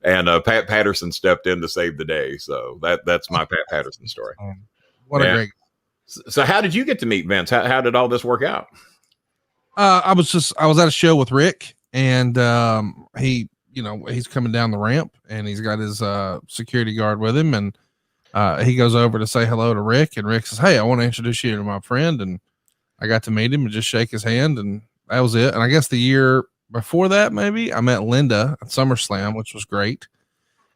And Pat Patterson stepped in to save the day. So that's my Pat Patterson story. What a great. So how did you get to meet Vince? How did all this work out? I was at a show with Rick, and he's coming down the ramp, and he's got his security guard with him, and he goes over to say hello to Rick, and Rick says, "Hey, I want to introduce you to my friend." And I got to meet him and just shake his hand, and that was it. And I guess the year before that, maybe, I met Linda at SummerSlam, which was great.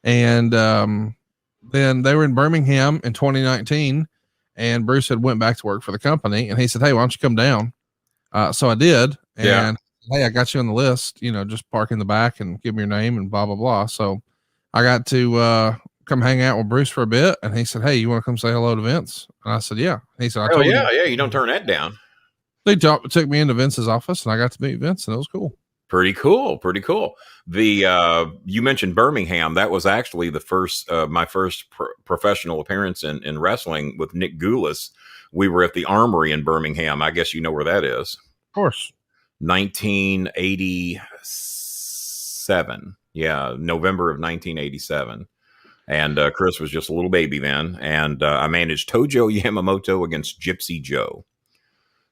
And then they were in Birmingham in 2019, and Bruce had went back to work for the company, and he said, "Hey, why don't you come down?" So I did. And hey, I got you on the list, just park in the back and give me your name and blah, blah, blah. So I got to come hang out with Bruce for a bit. And he said, "Hey, you want to come say hello to Vince?" And I said, "Yeah." He said, "Oh yeah. You don't turn that down." They took me into Vince's office, and I got to meet Vince, and it was cool. Pretty cool. You mentioned Birmingham. That was actually the first, my first professional appearance in wrestling with Nick Gulas. We were at the Armory in Birmingham. I guess you know where that is. Of course. 1987. Yeah, November of 1987. And Chris was just a little baby then. And I managed Tojo Yamamoto against Gypsy Joe.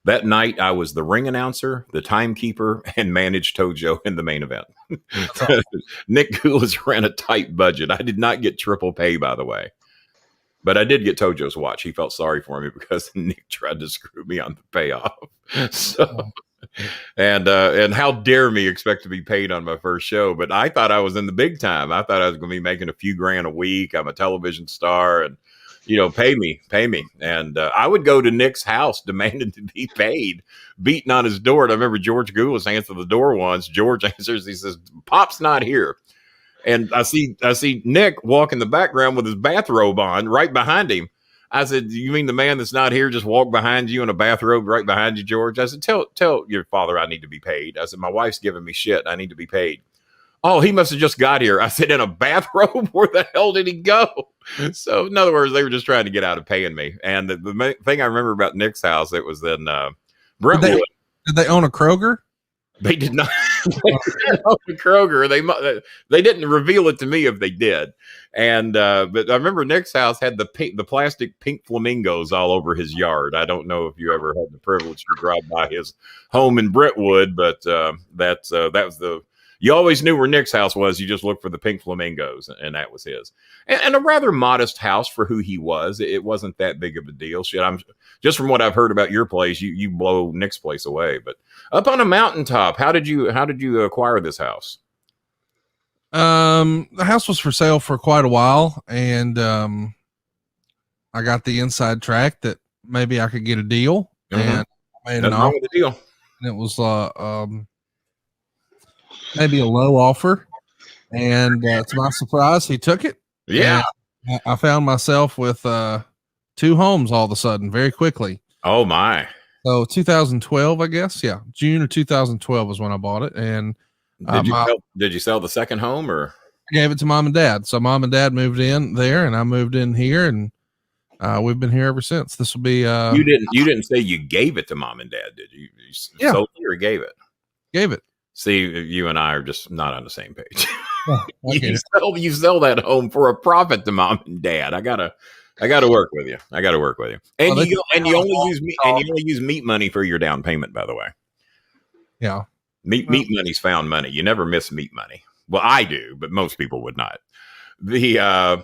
That night, I was the ring announcer, the timekeeper, and managed Tojo in the main event. Nick Gulas ran a tight budget. I did not get triple pay, by the way. But I did get Tojo's watch. He felt sorry for me because Nick tried to screw me on the payoff. So, and how dare me expect to be paid on my first show? But I thought I was in the big time. I thought I was going to be making a few grand a week. I'm a television star, and pay me. And I would go to Nick's house demanding to be paid, beating on his door. And I remember George Gulas answered the door once. George answers. He says, "Pop's not here." And I see Nick walk in the background with his bathrobe on right behind him. I said, "You mean the man that's not here just walked behind you in a bathrobe right behind you, George?" I said, Tell your father I need to be paid. I said, "My wife's giving me shit. I need to be paid." "Oh, he must have just got here." I said, "In a bathrobe? Where the hell did he go?" So in other words, they were just trying to get out of paying me. And the main thing I remember about Nick's house, it was in Brentwood. Did they own a Kroger? They did not. Kroger. They didn't reveal it to me if they did. And but I remember Nick's house had the plastic pink flamingos all over his yard. I don't know if you ever had the privilege to drive by his home in Brentwood, but that was the. You always knew where Nick's house was. You just looked for the pink flamingos, and that was his. And a rather modest house for who he was. It wasn't that big of a deal. Shit, I'm just from what I've heard about your place, you blow Nick's place away. But up on a mountaintop, how did you acquire this house? The house was for sale for quite a while, and I got the inside track that maybe I could get a deal, and I made an offer. The deal. And it was maybe a low offer, and to my surprise, he took it. Yeah, I found myself with 2 homes all of a sudden, very quickly. Oh my! So 2012, I guess. Yeah, June of 2012 was when I bought it. And did you sell the second home, or I gave it to Mom and Dad? So Mom and Dad moved in there, and I moved in here, and we've been here ever since. This will be. You didn't say you gave it to Mom and Dad, did you? You sold it or gave it? Gave it. See, you and I are just not on the same page. Oh, you sell that home for a profit to Mom and Dad. I gotta work with you. And you only use meat money for your down payment, by the way. Yeah. Meat money's found money. You never miss meat money. Well, I do, but most people would not. Now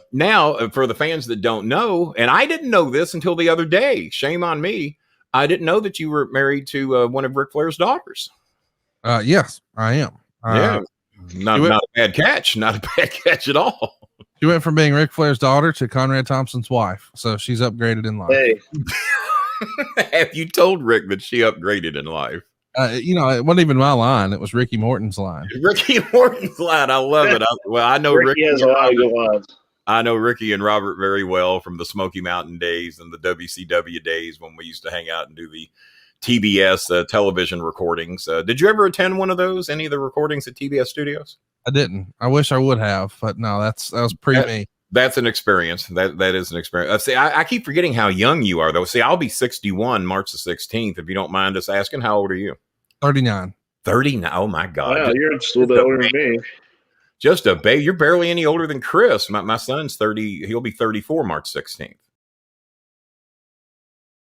for the fans that don't know, and I didn't know this until the other day. Shame on me. I didn't know that you were married to one of Ric Flair's daughters. Yes, I am. Yeah, not a bad catch. Not a bad catch at all. She went from being Ric Flair's daughter to Conrad Thompson's wife, so she's upgraded in life. Hey. Have you told Rick that she upgraded in life? It wasn't even my line. It was Ricky Morton's line. Ricky Morton's line. I love it. I know Ricky has a lot of good lines. I know Ricky and Robert very well from the Smoky Mountain days and the WCW days when we used to hang out and do the TBS television recordings. Did you ever attend one of those? Any of the recordings at TBS Studios? I didn't. I wish I would have, but no, that was me. That's an experience. That is an experience. See, I keep forgetting how young you are, though. See, I'll be 61 March the 16th. If you don't mind us asking, how old are you? 39. 39. Oh my God! Wow, you're still older than me. Just a baby. You're barely any older than Chris. My son's 30. He'll be 34 March 16th.